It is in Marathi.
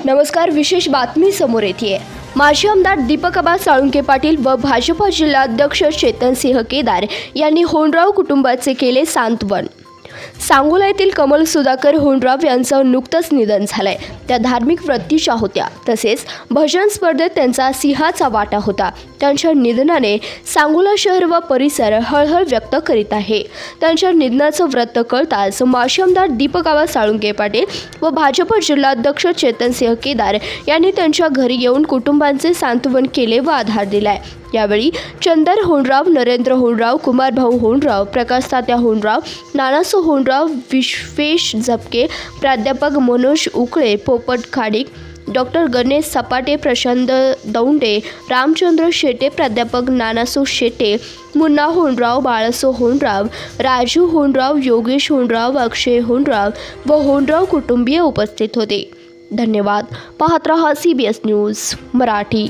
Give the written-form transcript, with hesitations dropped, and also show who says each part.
Speaker 1: नमस्कार, विशेष बातमी समोर येते। माजी आमदार दीपक आबा साळुंखे पाटील व भाजपा जिल्हाध्यक्ष चेतनसिंह केदार यांनी होंडराव कुटुंबाचे केले सांत्वन। सांगोला येथील कमल सुधाकर होंडराव यांचं नुकतंच निधन झालंय। त्या धार्मिक वृत्तीच्या होत्या, तसेच भजन स्पर्धेत त्यांचा सिंहाचा वाटा होता। त्यांच्या निधनाने सांगोला शहर व परिसर हळहळ व्यक्त करीत आहे। त्यांच्या निधनाचं वृत्त कळताच माजी आमदार दीपक आबा साळुंखे पाटील व भाजप जिल्हाध्यक्ष चेतनसिंह केदार यांनी त्यांच्या घरी येऊन कुटुंबांचे सांत्वन केले व आधार दिलाय। यावेळी चंदर होंडराव, नरेंद्र होंडराव, कुमारभाऊ होंडराव, प्रकाश तात्या होंडराव, नानासो होंडराव, विश्वेश झपके, प्राध्यापक मनोज उकळे, पोपट खाडिक, डॉक्टर गणेश सपाटे, प्रशांत दौंडे, रामचंद्र शेटे, प्राध्यापक नानासो शेटे, मुन्ना होंडराव, बाळसो होंडराव, राजू होंडराव, योगेश होंडराव, अक्षय होंडराव व होंडराव कुटुंबीय उपस्थित होते। धन्यवाद। पाहत रहा CBS न्यूज मराठी।